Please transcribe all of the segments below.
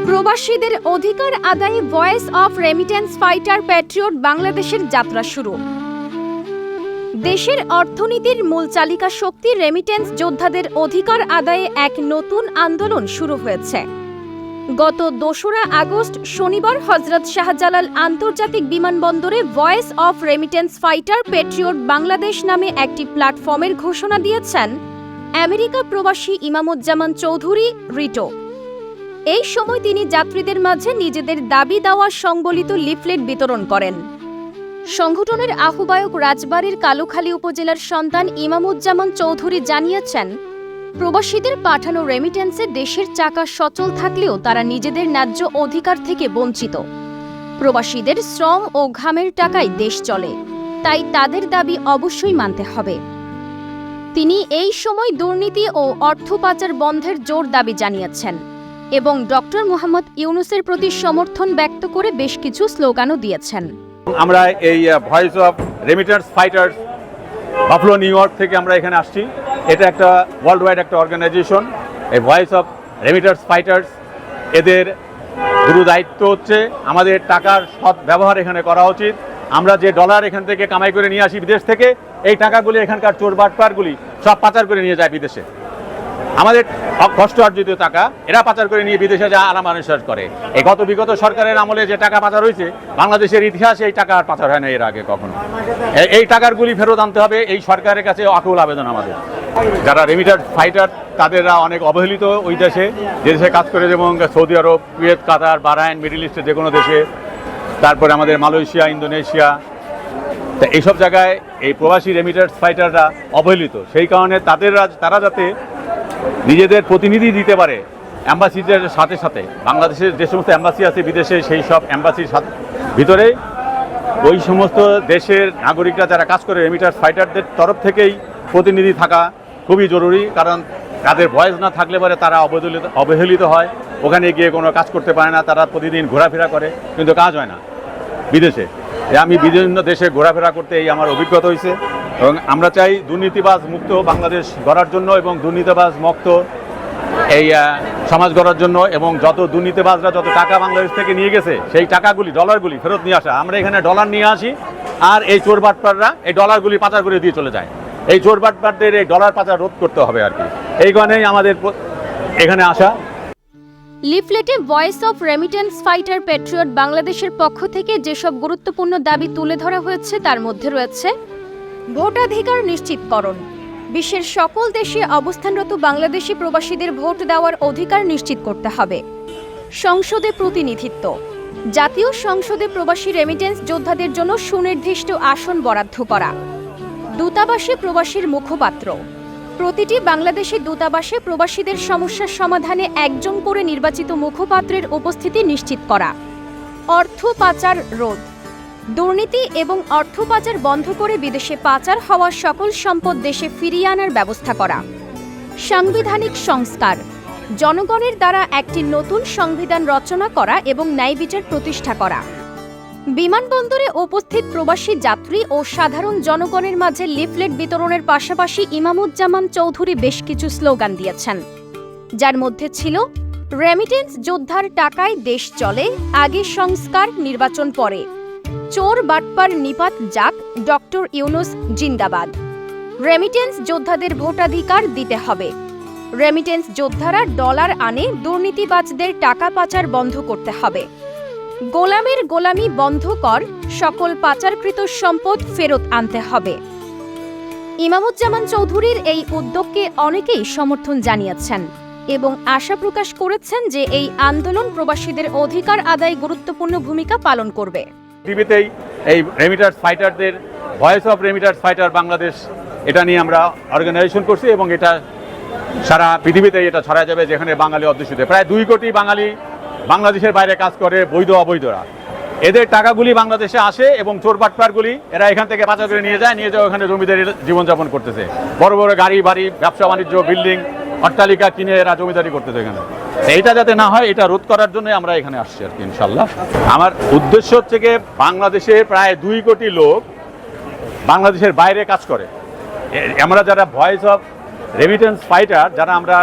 প্রবাসীদের অধিকার আদায়ে voice of remittance fighter patriot বাংলাদেশের যাত্রা শুরু। দেশের অর্থনীতির মূল চালিকা শক্তি রেমিটেন্স যোদ্ধাদের অধিকার আদায়ে এক নতুন আন্দোলন শুরু হয়েছে। গত ২রা আগস্ট শনিবার হযরত শাহজালাল আন্তর্জাতিক বিমানবন্দরে voice of remittance fighter Patriot Bangladesh নামে একটি প্ল্যাটফর্মের ঘোষণা দিয়েছেন আমেরিকা প্রবাসী ইমামুজ্জামান চৌধুরী রিটো। এই সময় তিনি যাত্রীদের মাঝে নিজেদের দাবি দাওয়া সংবলিত লিফলেট বিতরণ করেন। সংগঠনের আহ্বায়ক রাজবাড়ীর কালুখালী উপজেলার সন্তান ইমামুজ্জামান চৌধুরী জানিয়েছেন, প্রবাসীদের পাঠানো রেমিটেন্সে দেশের চাকা সচল থাকলেও তারা নিজেদের ন্যায্য অধিকার থেকে বঞ্চিত। প্রবাসীদের শ্রম ও ঘামের টাকায় দেশ চলে, তাই তাদের দাবি অবশ্যই মানতে হবে। তিনি এই সময় দুর্নীতি ও অর্থ পাচার বন্ধের জোর দাবি জানিয়েছেন এবং ডক্টর মোহাম্মদ ইউনূসের প্রতি সমর্থন ব্যক্ত করে বেশ কিছু স্লোগানও দিয়েছেন। আমরা এই voice of remittance fighters Buffalo new York থেকে আমরা এখানে আসছি। এটা একটা ওয়ার্ল্ড ওয়াইড একটা অর্গানাইজেশন। এই ভয়েস অফ রেমিটেন্স ফাইটার্স এদের গুরু দায়িত্ব হচ্ছে আমাদের টাকার সৎ ব্যবহার এখানে করা উচিত। আমরা যে ডলার এখান থেকে কামাই করে নিয়ে আসি বিদেশ থেকে, এই টাকাগুলি এখানকার চোর বাটপারগুলি সব পাচার করে নিয়ে যায় বিদেশে। আমাদের কষ্ট অর্জিত টাকা এরা পাচার করে নিয়ে বিদেশে যা আরাম আনুষ্ঠান করে। এই বিগত সরকারের আমলে যে টাকা পাচার হয়েছে, বাংলাদেশের ইতিহাসে এই টাকা পাচার হয় না এর আগে কখনো। এই টাকারগুলি ফেরত আনতে হবে, এই সরকারের কাছে আকুল আবেদন আমাদের। যারা রেমিটেন্স ফাইটার তাদেররা অনেক অবহেলিত ওই দেশে, যে দেশে কাজ করে, যেমন সৌদি আরব, কুয়েত, কাতার, বাহরাইন, মিডল ইস্টের যে কোনো দেশে, তারপরে আমাদের মালয়েশিয়া, ইন্দোনেশিয়া। তা এইসব জায়গায় এই প্রবাসী রেমিটেন্স ফাইটাররা অবহেলিত। সেই কারণে তারা যাতে নিজেদের প্রতিনিধি দিতে পারে অ্যাম্বাসিদের সাথে সাথে, বাংলাদেশের যে সমস্ত অ্যাম্বাসি আছে বিদেশে, সেই সব অ্যাম্বাসির ভিতরে ওই সমস্ত দেশের নাগরিকরা যারা কাজ করে রেমিটেন্স ফাইটারদের তরফ থেকেই প্রতিনিধি থাকা খুবই জরুরি। কারণ তাদের ভয়েস না থাকলে পরে তারা অবহেলিত হয়, ওখানে গিয়ে কোনো কাজ করতে পারে না। তারা প্রতিদিন ঘোরাফেরা করে কিন্তু কাজ হয় না বিদেশে। আমি বিভিন্ন দেশে ঘোরাফেরা করতে এই আমার অভিজ্ঞতা হয়েছে এবং আমরা চাই দুর্নীতিবাজ মুক্ত বাংলাদেশ গড়ার জন্য এবং দুর্নীতিবাজ মুক্ত এই সমাজ গড়ার জন্য, এবং যত দুর্নীতিবাজরা যত টাকা বাংলাদেশ থেকে নিয়ে গেছে সেই টাকাগুলি, ডলারগুলি ফেরত নিয়ে আসা। আমরা এখানে ডলার নিয়ে আসি আর এই চোর বাটপাররা এই ডলারগুলি পাচার করে দিয়ে চলে যায়। এই চোর বাটপারদের এই ডলার পাচার রোধ করতে হবে আর কি, এই কারণেই আমাদের এখানে আসা। লিফলেটে voice of remittance fighter patriot বাংলাদেশের পক্ষ থেকে যেসব গুরুত্বপূর্ণ দাবি তুলে ধরা হয়েছে তার মধ্যে রয়েছে ভোটাধিকার নিশ্চিতকরণ, বিশ্বের সকল দেশে অবস্থানরত বাংলাদেশি প্রবাসীদের ভোট দেওয়ার অধিকার নিশ্চিত করতে হবে, সংসদে প্রতিনিধিত্ব, জাতীয় সংসদে প্রবাসী রেমিটেন্স যোদ্ধাদের জন্য সুনির্দিষ্ট আসন বরাদ্দ করা, দূতাবাসে প্রবাসীর মুখপাত্র, প্রতিটি বাংলাদেশি দূতাবাসে প্রবাসীদের সমস্যার সমাধানে একজন করে নির্বাচিত মুখপাত্রের উপস্থিতি নিশ্চিত করা, অর্থ পাচার রোধ, দুর্নীতি এবং অর্থ পাচার বন্ধ করে বিদেশে পাচার হওয়া সকল সম্পদ দেশে ফিরিয়ে আনার ব্যবস্থা করা, সাংবিধানিক সংস্কার, জনগণের দ্বারা একটি নতুন সংবিধান রচনা করা এবং ন্যায় বিচার প্রতিষ্ঠা করা। বিমানবন্দরে উপস্থিত প্রবাসী যাত্রী ও সাধারণ জনগণের মাঝে লিফলেট বিতরণের পাশাপাশি ইমামুজ্জামান চৌধুরী বেশ কিছু স্লোগান দিয়েছেন, যার মধ্যে ছিল রেমিটেন্স যোদ্ধার টাকায় দেশ চলে, আগে সংস্কার, নির্বাচন পরে, চোর বাটপার নিপাত যাক, ডক্টর ইউনূস জিন্দাবাদ, রেমিটেন্স যোদ্ধাদের ভোটাধিকার দিতে হবে, রেমিটেন্স যোদ্ধারা ডলার আনে, দুর্নীতিবাজদের টাকা পাচার বন্ধ করতে হবে, গোলামের গোলামি বন্ধ কর, সকল পাচারকৃত সম্পদ ফেরত আনতে হবে। ইমামুজ্জামান চৌধুরীর এই উদ্যোগকে অনেকেই সমর্থন জানিয়েছেন এবং আশা প্রকাশ করেছেন যে এই আন্দোলন প্রবাসীদের অধিকার আদায়ে গুরুত্বপূর্ণ ভূমিকা পালন করবে। পৃথিবীতেই এই রেমিটেন্স ফাইটারদের voice of remittance fighter Bangladesh, এটা নিয়ে আমরা অর্গানাইজেশন করছি এবং এটা সারা পৃথিবীতেই এটা ছড়া যাবে, যেখানে বাঙালি অধ্যুষিত। প্রায় 2 কোটি বাঙালি বাংলাদেশের বাইরে কাজ করে, বৈধ অবৈধরা। এদের টাকাগুলি বাংলাদেশে আসে এবং চোর বাটপারগুলি এরা এখান থেকে পাচার করে নিয়ে যায় ওখানে জমিদারি জীবনযাপন করতেছে। বড় বড় গাড়ি বাড়ি, ব্যবসা বাণিজ্য, বিল্ডিং, অট্টালিকা কিনে এরা জমিদারি করতেছে এখানে। এইটা যাতে না হয়, এটা রোধ করার জন্য আমরা এখানে আসছি আর কি, ইনশাল্লাহ। আমার উদ্দেশ্য হচ্ছে যে বাংলাদেশে প্রায় 2 কোটি লোক বাংলাদেশের বাইরে কাজ করে। আমরা যারা ভয়েস অফ রেমিটেন্স ফাইটার, যারা আমরা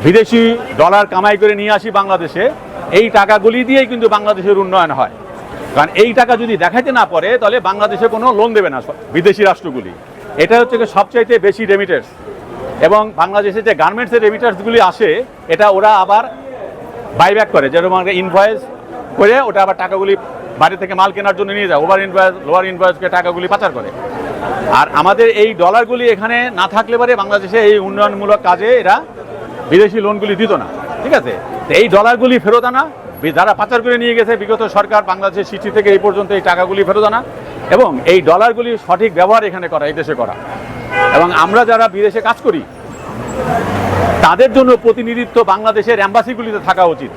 বিদেশি ডলার কামাই করে নিয়ে আসি বাংলাদেশে, এই টাকাগুলি দিয়েই কিন্তু বাংলাদেশের উন্নয়ন হয়। কারণ এই টাকা যদি দেখাইতে না পারে তাহলে বাংলাদেশে কোনো লোন দেবে না বিদেশি রাষ্ট্রগুলি। এটা হচ্ছে সবচাইতে বেশি রেমিটেন্স। এবং বাংলাদেশে যে গার্মেন্টসের রেমিটেন্সগুলি আসে এটা ওরা আবার বাইব্যাক করে, যেরকম ইনভয়েস করে ওটা আবার টাকাগুলি বাইরে থেকে মাল কেনার জন্য নিয়ে যায়, ওভার ইনভয়েস লোয়ার ইনভয়েসকে টাকাগুলি পাচার করে। আর আমাদের এই ডলারগুলি এখানে না থাকলে পরে বাংলাদেশে এই উন্নয়নমূলক কাজে এরা বিদেশি লোনগুলি দিত না। ঠিক আছে, তো এই ডলারগুলি ফেরত আনা, যারা পাচার করে নিয়ে গেছে বিগত সরকার বাংলাদেশের সৃষ্টি থেকে এই পর্যন্ত এই টাকাগুলি ফেরত আনা এবং এই ডলারগুলি সঠিক ব্যবহার এখানে করা, এই দেশে করা। এবং আমরা যারা বিদেশে কাজ করি তাদের জন্য প্রতিনিধিত্ব বাংলাদেশের অ্যাম্বাসিগুলিতে থাকা উচিত।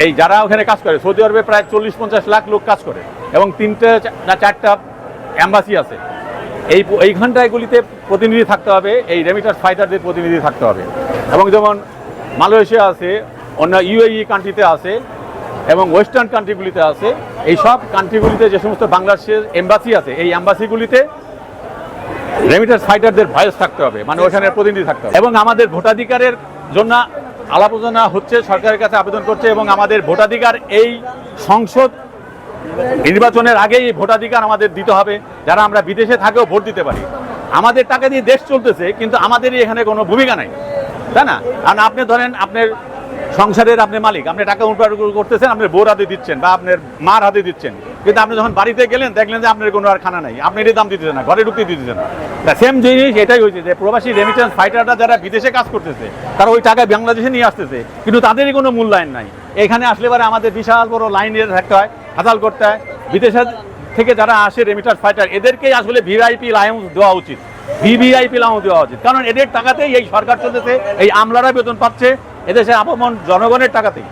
এই যারা ওখানে কাজ করে, সৌদি আরবে প্রায় 40-50 লাখ লোক কাজ করে এবং 3টা না 4টা অ্যাম্বাসি আছে। এইখানটাগুলিতে প্রতিনিধি থাকতে হবে, এই রেমিটেন্স ফাইটারদের প্রতিনিধি থাকতে হবে। এবং যেমন মালয়েশিয়া আছে, অন্য ইউএই কান্ট্রিতে আছে এবং ওয়েস্টার্ন কান্ট্রিগুলিতে আছে। এই সব কান্ট্রিগুলিতে যে সমস্ত বাংলাদেশের এম্বাসি আছে এই এম্বাসিগুলিতে রেমিটেন্স ফাইটারদের ভয়েস থাকতে হবে, মানে ওখানে প্রতিনিধি থাকতে হবে। এবং আমাদের ভোটাধিকারের জন্য আলাপ আলোচনা হচ্ছে, সরকারের কাছে আবেদন করছে এবং আমাদের ভোটাধিকার এই সংসদ নির্বাচনের আগেই এই ভোটাধিকার আমাদের দিতে হবে, যারা আমরা বিদেশে থাকেও ভোট দিতে পারি। আমাদের টাকা দিয়ে দেশ চলতেছে কিন্তু আমাদেরই এখানে কোনো ভূমিকা নাই, তাই না? কারণ আপনি ধরেন আপনার সংসারের আপনি মালিক, আপনি টাকা উৎপাদন করতেছেন, আপনার বউর হাতে দিচ্ছেন বা আপনার মার হাতে দিচ্ছেন, কিন্তু আপনি যখন বাড়িতে গেলেন দেখলেন যে আপনার কোনো আর খানা নাই, আপনি এটার দাম দিতেছেন না, ঘরে ঢুকতে দিতেছেন না। সেম জিনিস এটাই হয়েছে যে প্রবাসী রেমিটেন্স ফাইটাররা যারা বিদেশে কাজ করতেছে তারা ওই টাকা বাংলাদেশে নিয়ে আসতেছে কিন্তু তাদেরই কোনো মূল্যায়ন নাই। এখানে আসলে পরে আমাদের বিশাল বড় লাইনে থাকতে হয়, হাতাল করতে হয়। বিদেশের থেকে যারা আসে রেমিটেন্স ফাইটার এদেরকেই আসলে ভিআইপি লাউঞ্জ দেওয়া উচিত, ভিভিআইপি লাউঞ্জ দেওয়া উচিত। কারণ এদের টাকাতেই এই সরকার চলতেছে, এই আমলারা বেতন পাচ্ছে এদেশের আপামর জনগণের টাকাতেই,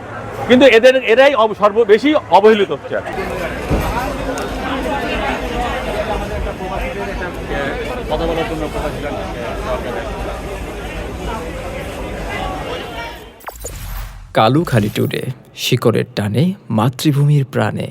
কিন্তু এরাই সর্ববেশি অবহেলিত হচ্ছে। কালুখালী টুডে, শিকড়ের টানে মাতৃভূমির প্রাণে।